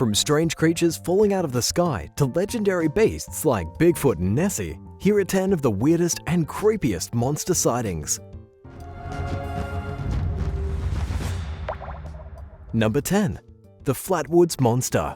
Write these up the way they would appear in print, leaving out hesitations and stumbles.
From strange creatures falling out of the sky to legendary beasts like Bigfoot and Nessie, here are 10 of the weirdest and creepiest monster sightings. Number 10. The Flatwoods Monster.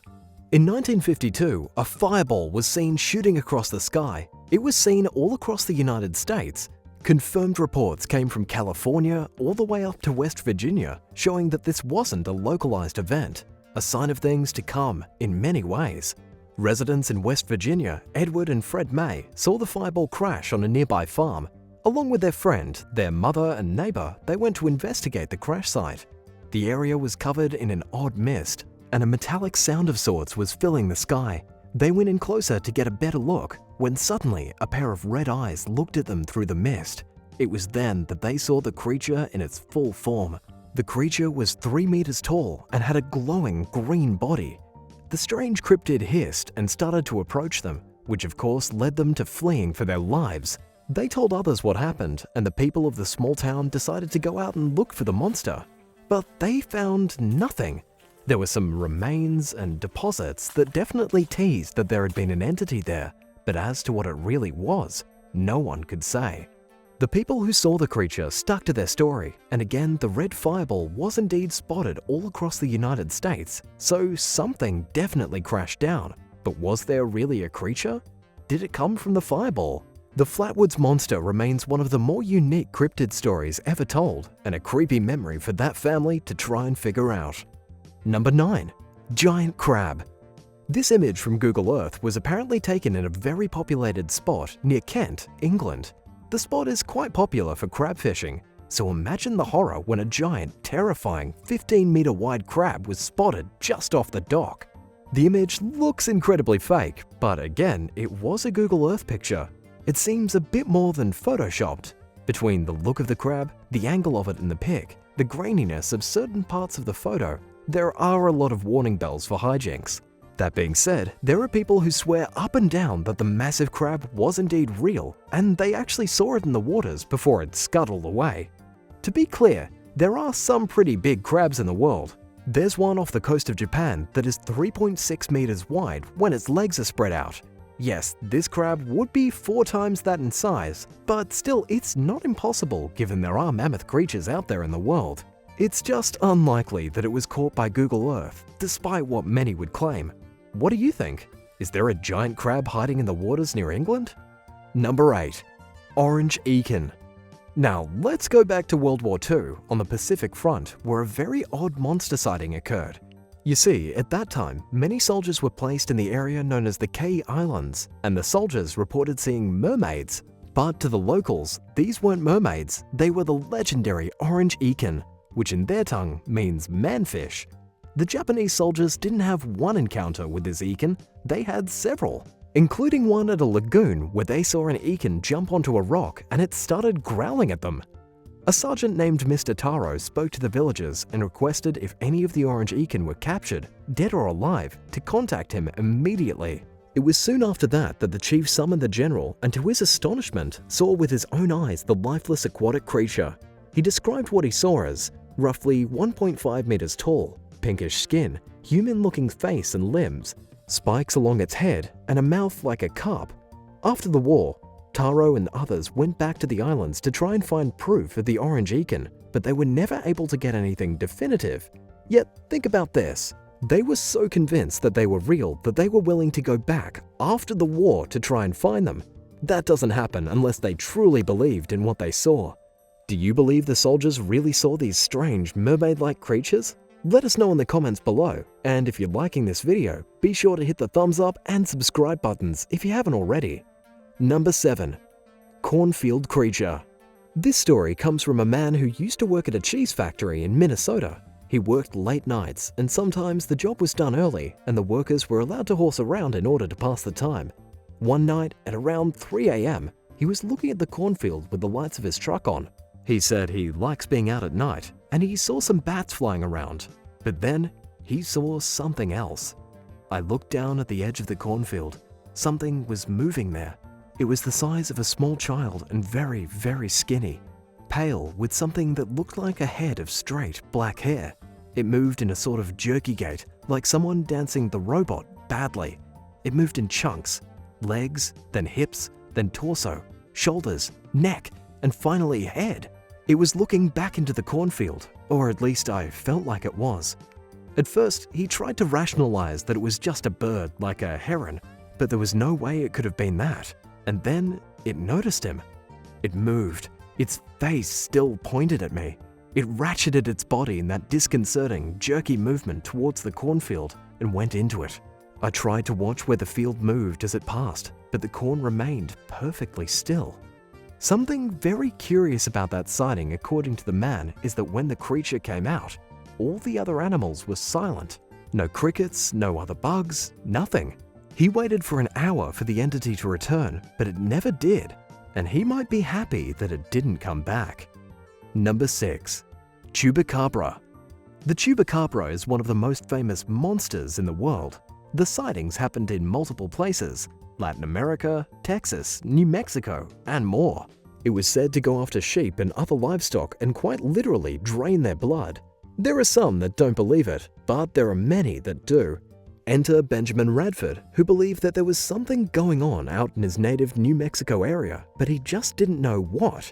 In 1952, a fireball was seen shooting across the sky. It was seen all across the United States. Confirmed reports came from California all the way up to West Virginia, showing that this wasn't a localized event, a sign of things to come in many ways. Residents in West Virginia, Edward and Fred May, saw the fireball crash on a nearby farm. Along with their friend, their mother and neighbor, they went to investigate the crash site. The area was covered in an odd mist, and a metallic sound of sorts was filling the sky. They went in closer to get a better look, when suddenly a pair of red eyes looked at them through the mist. It was then that they saw the creature in its full form. The creature was 3 meters tall and had a glowing green body. The strange cryptid hissed and started to approach them, which of course led them to fleeing for their lives. They told others what happened, and the people of the small town decided to go out and look for the monster. But they found nothing. There were some remains and deposits that definitely teased that there had been an entity there, but as to what it really was, no one could say. The people who saw the creature stuck to their story, and again the red fireball was indeed spotted all across the United States, so something definitely crashed down. But was there really a creature? Did it come from the fireball? The Flatwoods Monster remains one of the more unique cryptid stories ever told, and a creepy memory for that family to try and figure out. Number 9. Giant Crab. This image from Google Earth was apparently taken in a very populated spot near Kent, England. The spot is quite popular for crab fishing, so imagine the horror when a giant, terrifying 15-meter wide crab was spotted just off the dock. The image looks incredibly fake, but again, it was a Google Earth picture. It seems a bit more than photoshopped. Between the look of the crab, the angle of it in the pic, the graininess of certain parts of the photo, there are a lot of warning bells for hijinks. That being said, there are people who swear up and down that the massive crab was indeed real, and they actually saw it in the waters before it scuttled away. To be clear, there are some pretty big crabs in the world. There's one off the coast of Japan that is 3.6 meters wide when its legs are spread out. Yes, this crab would be 4 times that in size, but still it's not impossible given there are mammoth creatures out there in the world. It's just unlikely that it was caught by Google Earth, despite what many would claim. What do you think? Is there a giant crab hiding in the waters near England? Number 8. Orange Ikan. Now, let's go back to World War II on the Pacific Front, where a very odd monster sighting occurred. You see, at that time, many soldiers were placed in the area known as the K Islands, and the soldiers reported seeing mermaids. But to the locals, these weren't mermaids, they were the legendary Orange Ikan, which in their tongue means manfish. The Japanese soldiers didn't have one encounter with this Ikan, they had several, including one at a lagoon where they saw an Ikan jump onto a rock and it started growling at them. A sergeant named Mr. Taro spoke to the villagers and requested if any of the Orange Ikan were captured, dead or alive, to contact him immediately. It was soon after that that the chief summoned the general and to his astonishment saw with his own eyes the lifeless aquatic creature. He described what he saw as roughly 1.5 meters tall, pinkish skin, human-looking face and limbs, spikes along its head, and a mouth like a cup. After the war, Taro and others went back to the islands to try and find proof of the Orange Ikan, but they were never able to get anything definitive. Yet, think about this. They were so convinced that they were real that they were willing to go back after the war to try and find them. That doesn't happen unless they truly believed in what they saw. Do you believe the soldiers really saw these strange mermaid-like creatures? Let us know in the comments below, and if you're liking this video, be sure to hit the thumbs up and subscribe buttons if you haven't already. Number 7. Cornfield Creature. This story comes from a man who used to work at a cheese factory in Minnesota. He worked late nights, and sometimes the job was done early and the workers were allowed to horse around in order to pass the time. One night, at around 3 a.m., he was looking at the cornfield with the lights of his truck on. He said he likes being out at night, and he saw some bats flying around. But then, he saw something else. I looked down at the edge of the cornfield. Something was moving there. It was the size of a small child and very, very skinny. Pale, with something that looked like a head of straight, black hair. It moved in a sort of jerky gait, like someone dancing the robot badly. It moved in chunks: legs, then hips, then torso, shoulders, neck, and finally head. It was looking back into the cornfield, or at least I felt like it was. At first, he tried to rationalize that it was just a bird like a heron, but there was no way it could have been that. And then it noticed him. It moved. Its face still pointed at me. It ratcheted its body in that disconcerting, jerky movement towards the cornfield and went into it. I tried to watch where the field moved as it passed, but the corn remained perfectly still. Something very curious about that sighting, according to the man, is that when the creature came out, all the other animals were silent. No crickets, no other bugs, nothing. He waited for an hour for the entity to return, but it never did, and he might be happy that it didn't come back. Number 6. Chupacabra. The Chupacabra is one of the most famous monsters in the world. The sightings happened in multiple places: Latin America, Texas, New Mexico, and more. It was said to go after sheep and other livestock and quite literally drain their blood. There are some that don't believe it, but there are many that do. Enter Benjamin Radford, who believed that there was something going on out in his native New Mexico area, but he just didn't know what.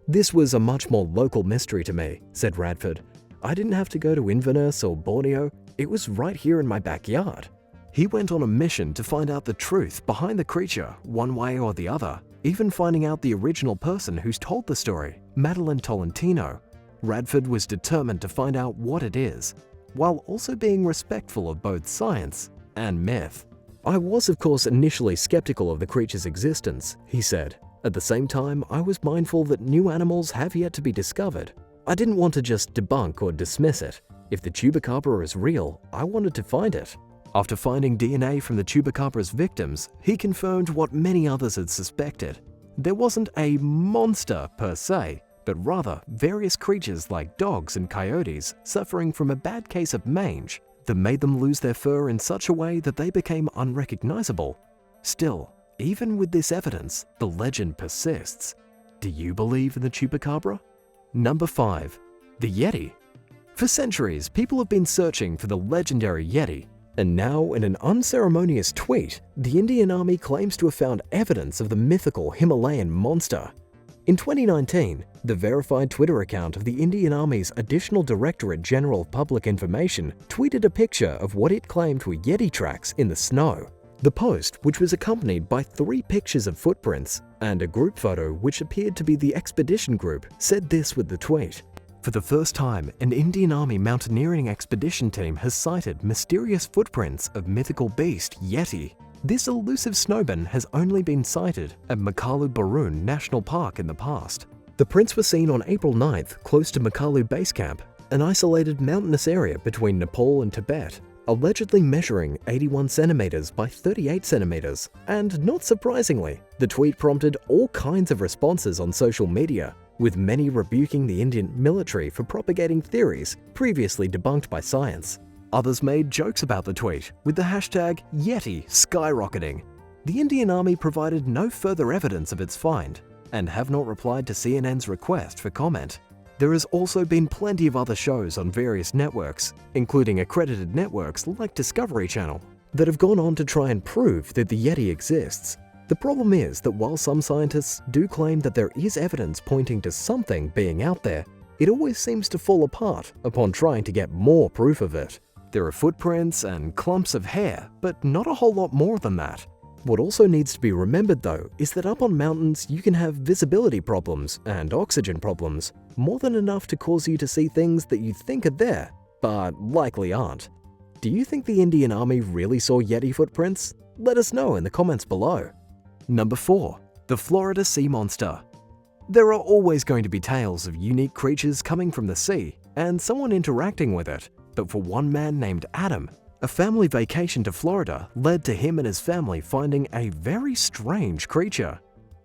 "This was a much more local mystery to me," said Radford. "I didn't have to go to Inverness or Borneo, it was right here in my backyard." He went on a mission to find out the truth behind the creature one way or the other, even finding out the original person who's told the story, Madeline Tolentino. Radford was determined to find out what it is, while also being respectful of both science and myth. "I was, of course, initially skeptical of the creature's existence," he said. "At the same time, I was mindful that new animals have yet to be discovered. I didn't want to just debunk or dismiss it. If the Chupacabra is real, I wanted to find it." After finding DNA from the Chupacabra's victims, he confirmed what many others had suspected. There wasn't a monster per se, but rather various creatures like dogs and coyotes suffering from a bad case of mange that made them lose their fur in such a way that they became unrecognizable. Still, even with this evidence, the legend persists. Do you believe in the Chupacabra? Number 5. The Yeti. For centuries, people have been searching for the legendary Yeti. And now, in an unceremonious tweet, the Indian Army claims to have found evidence of the mythical Himalayan monster. In 2019, the verified Twitter account of the Indian Army's Additional Directorate General of Public Information tweeted a picture of what it claimed were Yeti tracks in the snow. The post, which was accompanied by 3 pictures of footprints and a group photo which appeared to be the expedition group, said this with the tweet: "For the first time, an Indian Army mountaineering expedition team has sighted mysterious footprints of mythical beast Yeti. This elusive snowman has only been sighted at Makalu Barun National Park in the past. The prints were seen on April 9th close to Makalu Base Camp, an isolated mountainous area between Nepal and Tibet, allegedly measuring 81 centimeters by 38 centimeters. And not surprisingly, the tweet prompted all kinds of responses on social media, with many rebuking the Indian military for propagating theories previously debunked by science. Others made jokes about the tweet, with the hashtag Yeti skyrocketing. The Indian Army provided no further evidence of its find, and have not replied to CNN's request for comment. There has also been plenty of other shows on various networks, including accredited networks like Discovery Channel, that have gone on to try and prove that the Yeti exists. The problem is that while some scientists do claim that there is evidence pointing to something being out there, it always seems to fall apart upon trying to get more proof of it. There are footprints and clumps of hair, but not a whole lot more than that. What also needs to be remembered though is that up on mountains you can have visibility problems and oxygen problems, more than enough to cause you to see things that you think are there, but likely aren't. Do you think the Indian Army really saw Yeti footprints? Let us know in the comments below. Number 4. The Florida Sea Monster. There are always going to be tales of unique creatures coming from the sea and someone interacting with it, but for one man named Adam, a family vacation to Florida led to him and his family finding a very strange creature.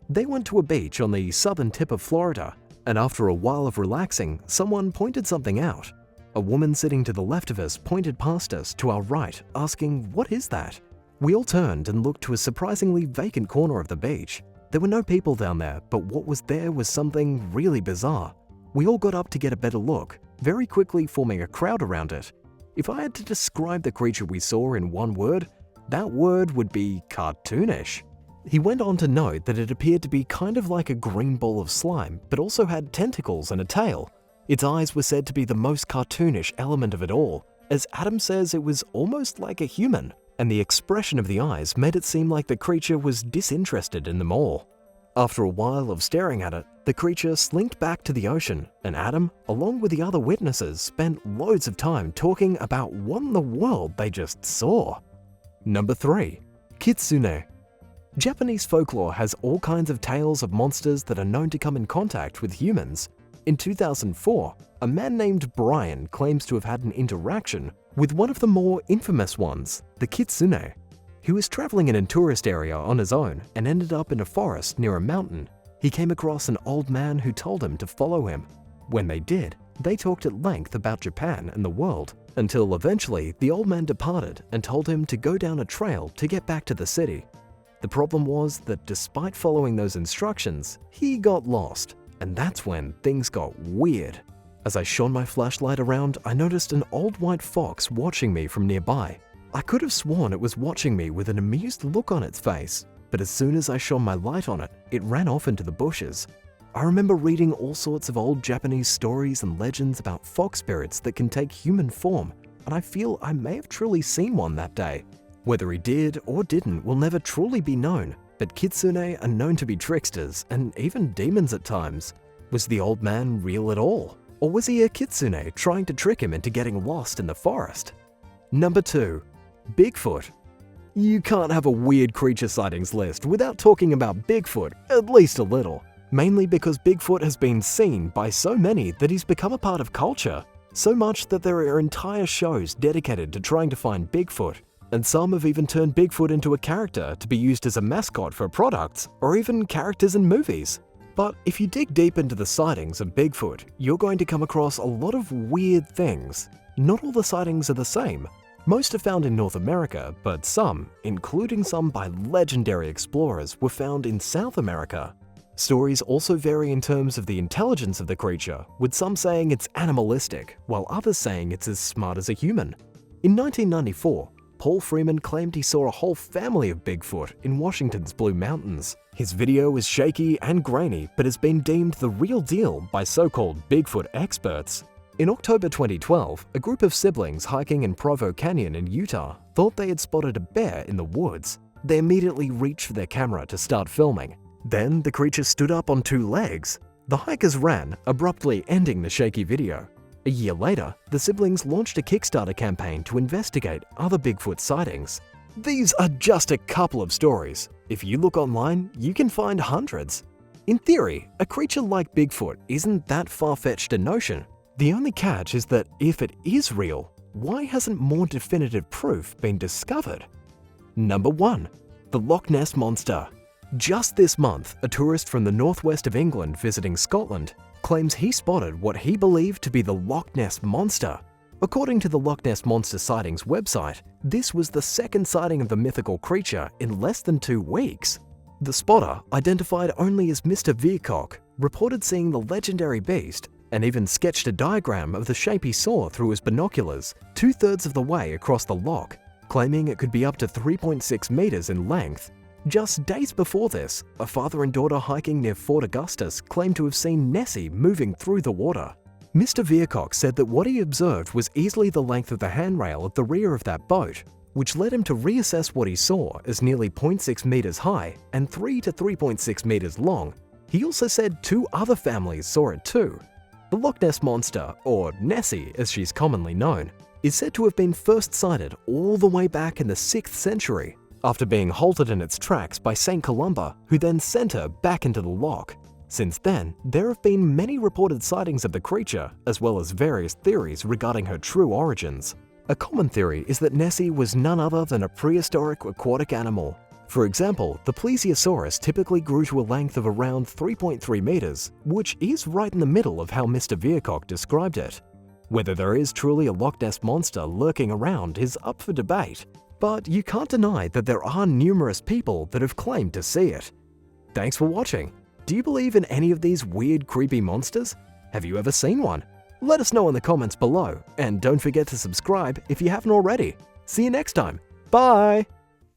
They went to a beach on the southern tip of Florida, and after a while of relaxing, someone pointed something out. A woman sitting to the left of us pointed past us to our right, asking, "What is that?" We all turned and looked to a surprisingly vacant corner of the beach. There were no people down there, but what was there was something really bizarre. We all got up to get a better look, very quickly forming a crowd around it. If I had to describe the creature we saw in one word, that word would be cartoonish. He went on to note that it appeared to be kind of like a green ball of slime, but also had tentacles and a tail. Its eyes were said to be the most cartoonish element of it all, as Adam says it was almost like a human, and the expression of the eyes made it seem like the creature was disinterested in them all. After a while of staring at it, the creature slinked back to the ocean, and Adam, along with the other witnesses, spent loads of time talking about what in the world they just saw. Number 3. Kitsune. Japanese folklore has all kinds of tales of monsters that are known to come in contact with humans. In 2004, a man named Brian claims to have had an interaction with one of the more infamous ones, the Kitsune. He was traveling in a tourist area on his own and ended up in a forest near a mountain. He came across an old man who told him to follow him. When they did, they talked at length about Japan and the world, until eventually the old man departed and told him to go down a trail to get back to the city. The problem was that despite following those instructions, he got lost, and that's when things got weird. As I shone my flashlight around, I noticed an old white fox watching me from nearby. I could have sworn it was watching me with an amused look on its face, but as soon as I shone my light on it, it ran off into the bushes. I remember reading all sorts of old Japanese stories and legends about fox spirits that can take human form, and I feel I may have truly seen one that day. Whether he did or didn't will never truly be known, but Kitsune are known to be tricksters and even demons at times. Was the old man real at all? Or was he a Kitsune trying to trick him into getting lost in the forest? Number 2. Bigfoot. You can't have a weird creature sightings list without talking about Bigfoot, at least a little. Mainly because Bigfoot has been seen by so many that he's become a part of culture. So much that there are entire shows dedicated to trying to find Bigfoot. And some have even turned Bigfoot into a character to be used as a mascot for products, or even characters in movies. But if you dig deep into the sightings of Bigfoot, you're going to come across a lot of weird things. Not all the sightings are the same. Most are found in North America, but some, including some by legendary explorers, were found in South America. Stories also vary in terms of the intelligence of the creature, with some saying it's animalistic, while others saying it's as smart as a human. In 1994, Paul Freeman claimed he saw a whole family of Bigfoot in Washington's Blue Mountains. His video is shaky and grainy, but has been deemed the real deal by so-called Bigfoot experts. In October 2012, a group of siblings hiking in Provo Canyon in Utah thought they had spotted a bear in the woods. They immediately reached for their camera to start filming. Then the creature stood up on 2 legs. The hikers ran, abruptly ending the shaky video. A year later, the siblings launched a Kickstarter campaign to investigate other Bigfoot sightings. These are just a couple of stories. If you look online, you can find hundreds. In theory, a creature like Bigfoot isn't that far-fetched a notion. The only catch is that if it is real, why hasn't more definitive proof been discovered? Number 1. The Loch Ness Monster. Just this month, a tourist from the northwest of England visiting Scotland claims he spotted what he believed to be the Loch Ness Monster. According to the Loch Ness Monster Sightings website, this was the second sighting of the mythical creature in less than 2 weeks. The spotter, identified only as Mr. Veercock, reported seeing the legendary beast and even sketched a diagram of the shape he saw through his binoculars 2/3 of the way across the loch, claiming it could be up to 3.6 meters in length. Just days before this, a father and daughter hiking near Fort Augustus claimed to have seen Nessie moving through the water. Mr. Veercock said that what he observed was easily the length of the handrail at the rear of that boat, which led him to reassess what he saw as nearly 0.6 meters high and 3 to 3.6 meters long. He also said 2 other families saw it too. The Loch Ness Monster, or Nessie as she's commonly known, is said to have been first sighted all the way back in the 6th century, after being halted in its tracks by St. Columba, who then sent her back into the loch. Since then, there have been many reported sightings of the creature, as well as various theories regarding her true origins. A common theory is that Nessie was none other than a prehistoric aquatic animal. For example, the plesiosaurus typically grew to a length of around 3.3 meters, which is right in the middle of how Mr. Veercock described it. Whether there is truly a Loch Ness Monster lurking around is up for debate, but you can't deny that there are numerous people that have claimed to see it. Thanks for watching. Do you believe in any of these weird, creepy monsters? Have you ever seen one? Let us know in the comments below, and don't forget to subscribe if you haven't already. See you next time. Bye!